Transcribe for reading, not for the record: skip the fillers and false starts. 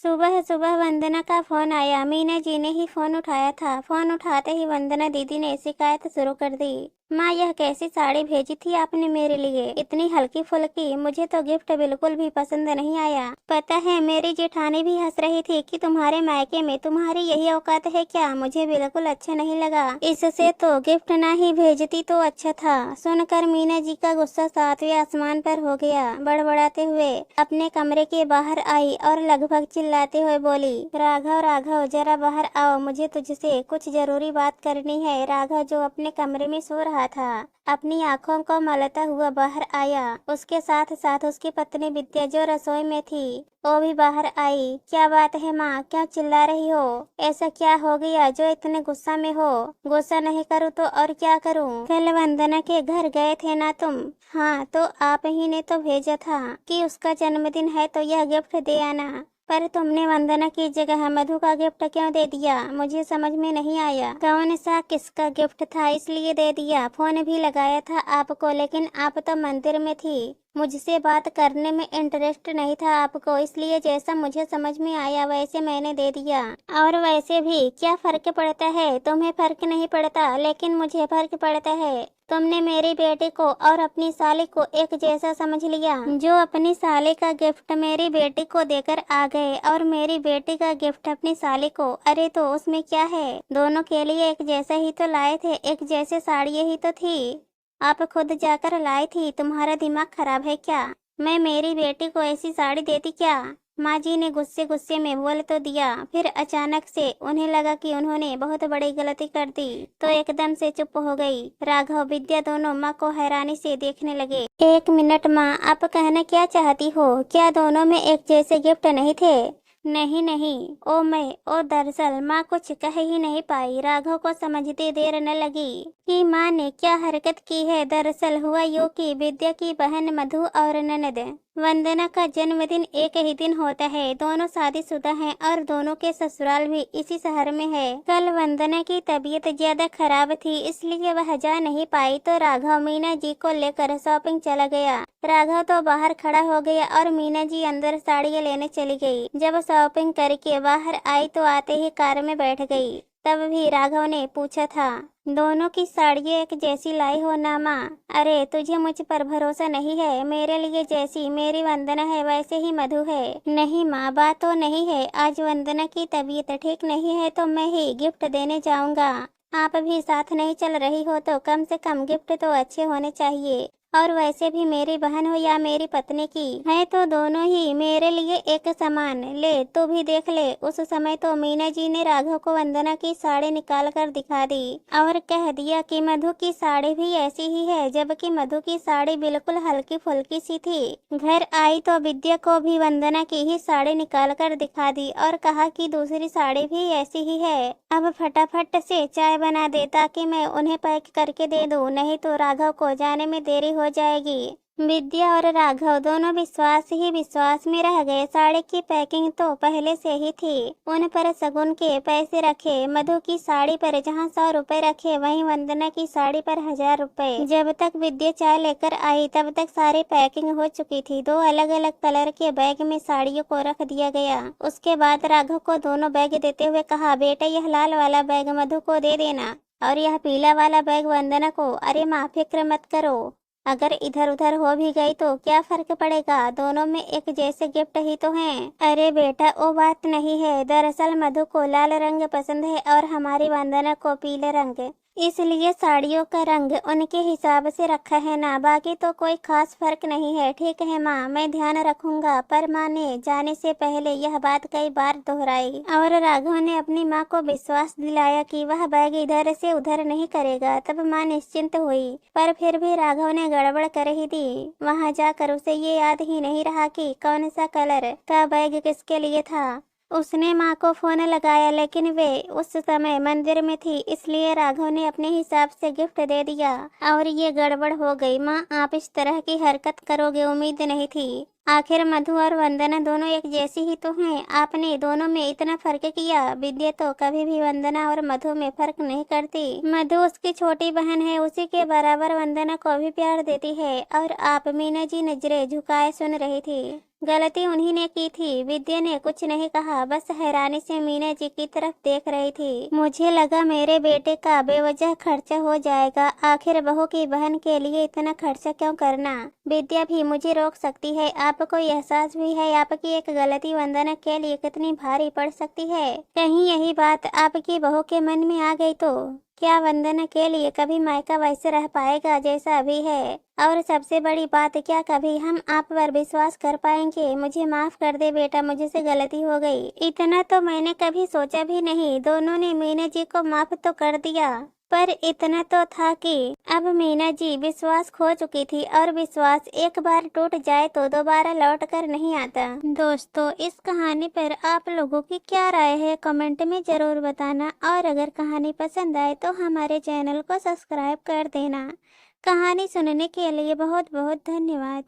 सुबह सुबह वंदना का फोन आया। मीना जी ने ही फोन उठाया था। फोन उठाते ही वंदना दीदी ने शिकायत शुरू कर दी। माँ, यह कैसी साड़ी भेजी थी आपने मेरे लिए, इतनी हल्की फुल्की। मुझे तो गिफ्ट बिल्कुल भी पसंद नहीं आया। पता है, मेरी जेठानी भी हंस रही थी कि तुम्हारे मायके में तुम्हारी यही औकात है क्या। मुझे बिल्कुल अच्छा नहीं लगा। इससे तो गिफ्ट ना ही भेजती तो अच्छा था। सुनकर मीना जी का गुस्सा सातवें आसमान पर हो गया। बड़बड़ाते हुए अपने कमरे के बाहर आई और लगभग चिल्लाते हुए बोली, राघव राघव, जरा बाहर आओ, मुझे तुझसे कुछ जरूरी बात करनी है। राघव, जो अपने कमरे में सो रहा था, अपनी आंखों को मलता हुआ बाहर आया। उसके साथ साथ उसकी पत्नी विद्या, जो रसोई में थी, वो भी बाहर आई। क्या बात है माँ, क्यों चिल्ला रही हो? ऐसा क्या हो गया जो इतने गुस्सा में हो? गुस्सा नहीं करूँ तो और क्या करूँ? कल वंदना के घर गए थे ना तुम? हाँ, तो आप ही ने तो भेजा था कि उसका जन्मदिन है तो यह गिफ्ट दे आना। पर तुमने वंदना की जगह मधु का गिफ्ट क्यों दे दिया? मुझे समझ में नहीं आया। कौन सा किसका गिफ्ट था इसलिए दे दिया? फोन भी लगाया था आपको, लेकिन आप तो मंदिर में थी। मुझसे बात करने में इंटरेस्ट नहीं था आपको, इसलिए जैसा मुझे समझ में आया वैसे मैंने दे दिया। और वैसे भी क्या फर्क पड़ता है? तुम्हें फर्क नहीं पड़ता, लेकिन मुझे फर्क पड़ता है। तुमने मेरी बेटी को और अपनी साली को एक जैसा समझ लिया। जो अपनी साली का गिफ्ट मेरी बेटी को देकर आ गए और मेरी बेटी का गिफ्ट अपनी साली को, अरे तो उसमें क्या है? दोनों के लिए एक जैसा ही तो लाए थे, एक जैसे साड़ियाँ ही तो थी। आप खुद जाकर लाई थी। तुम्हारा दिमाग खराब है क्या? मैं मेरी बेटी को ऐसी साड़ी देती क्या? माँ जी ने गुस्से गुस्से में बोल तो दिया, फिर अचानक से उन्हें लगा कि उन्होंने बहुत बड़ी गलती कर दी, तो एकदम से चुप हो गई। राघव विद्या दोनों माँ को हैरानी से देखने लगे। एक मिनट माँ, आप कहना क्या चाहती हो? क्या दोनों में एक जैसे गिफ्ट नहीं थे? नहीं नहीं, ओ दरअसल माँ कुछ कह ही नहीं पाई। राघव को समझते देर न लगी कि माँ ने क्या हरकत की है। दरअसल हुआ यूं कि विद्या की बहन मधु और ननद वंदना का जन्मदिन एक ही दिन होता है। दोनों शादीशुदा हैं और दोनों के ससुराल भी इसी शहर में है। कल वंदना की तबीयत ज्यादा खराब थी, इसलिए वह जा नहीं पाई, तो राघव मीना जी को लेकर शॉपिंग चला गया। राघव तो बाहर खड़ा हो गया और मीना जी अंदर साड़ियाँ लेने चली गई। जब शॉपिंग करके बाहर आई तो आते ही कार में बैठ गई। तब भी राघव ने पूछा था, दोनों की साड़ियाँ एक जैसी लाई हो ना माँ? अरे तुझे मुझ पर भरोसा नहीं है? मेरे लिए जैसी मेरी वंदना है वैसे ही मधु है। नहीं माँ, बात तो नहीं है। आज वंदना की तबीयत ठीक नहीं है तो मैं ही गिफ्ट देने जाऊंगा। आप भी साथ नहीं चल रही हो तो कम से कम गिफ्ट तो अच्छे होने चाहिए। और वैसे भी मेरी बहन हो या मेरी पत्नी की है तो दोनों ही मेरे लिए एक समान। ले तू भी देख ले। उस समय तो मीना जी ने राघव को वंदना की साड़ी निकाल कर दिखा दी और कह दिया कि मधु की साड़ी भी ऐसी ही है, जबकि मधु की साड़ी बिल्कुल हल्की फुल्की सी थी। घर आई तो विद्या को भी वंदना की ही साड़ी निकाल कर दिखा दी और कहा कि दूसरी साड़ी भी ऐसी ही है। अब फटाफट से चाय बना दे ताकि मैं उन्हें पैक करके दे दूं, नहीं तो राघव को जाने में देरी हो जाएगी। विद्या और राघव दोनों विश्वास ही विश्वास में रह गए। साड़ी की पैकिंग तो पहले से ही थी। उन पर शगुन के पैसे रखे। मधु की साड़ी पर जहां 100 रुपए रखे, वहीं वंदना की साड़ी पर 1000 रुपए। जब तक विद्या चाय लेकर आई तब तक सारी पैकिंग हो चुकी थी। 2 अलग अलग कलर के बैग में साड़ियों को रख दिया गया। उसके बाद राघव को दोनों बैग देते हुए कहा, बेटा यह लाल वाला बैग मधु को दे देना और यह पीला वाला बैग वंदना को। अरे माँ, फिक्र मत करो, अगर इधर उधर हो भी गई तो क्या फर्क पड़ेगा? दोनों में एक जैसे गिफ्ट ही तो हैं। अरे बेटा, वो बात नहीं है। दरअसल मधु को लाल रंग पसंद है और हमारी वंदना को पीले रंग, इसलिए साड़ियों का रंग उनके हिसाब से रखा है ना। बाकी तो कोई खास फर्क नहीं है। ठीक है माँ, मैं ध्यान रखूंगा। पर माँ ने जाने से पहले यह बात कई बार दोहराई और राघव ने अपनी माँ को विश्वास दिलाया कि वह बैग इधर से उधर नहीं करेगा। तब माँ निश्चिंत हुई, पर फिर भी राघव ने गड़बड़ कर ही दी। वहाँ जाकर उसे ये याद ही नहीं रहा कि कौन सा कलर का बैग किसके लिए था। उसने माँ को फोन लगाया, लेकिन वे उस समय मंदिर में थी, इसलिए राघव ने अपने हिसाब से गिफ्ट दे दिया और ये गड़बड़ हो गई। माँ, आप इस तरह की हरकत करोगे उम्मीद नहीं थी। आखिर मधु और वंदना दोनों एक जैसी ही तो हैं। आपने दोनों में इतना फर्क किया। विद्या तो कभी भी वंदना और मधु में फर्क नहीं करती। मधु उसकी छोटी बहन है, उसी के बराबर वंदना को भी प्यार देती है। और आप? मीना जी नजरें झुकाए सुन रही थी। गलती उन्हीं ने की थी। विद्या ने कुछ नहीं कहा, बस हैरानी से मीना जी की तरफ देख रही थी। मुझे लगा मेरे बेटे का बेवजह खर्चा हो जाएगा। आखिर बहू की बहन के लिए इतना खर्चा क्यों करना? विद्या भी मुझे रोक सकती है। आपको एहसास भी है आपकी एक गलती वंदना के लिए कितनी भारी पड़ सकती है? कहीं यही बात आपकी बहू के मन में आ गई तो क्या वंदना के लिए कभी मायका वैसे रह पाएगा जैसा अभी है? और सबसे बड़ी बात, क्या कभी हम आप पर विश्वास कर पाएंगे? मुझे माफ कर दे बेटा, मुझसे गलती हो गई। इतना तो मैंने कभी सोचा भी नहीं। दोनों ने मीना जी को माफ तो कर दिया, पर इतना तो था कि अब मीना जी विश्वास खो चुकी थी और विश्वास एक बार टूट जाए तो दोबारा लौट कर नहीं आता। दोस्तों, इस कहानी पर आप लोगों की क्या राय है कमेंट में जरूर बताना। और अगर कहानी पसंद आए तो हमारे चैनल को सब्सक्राइब कर देना। कहानी सुनने के लिए बहुत बहुत धन्यवाद।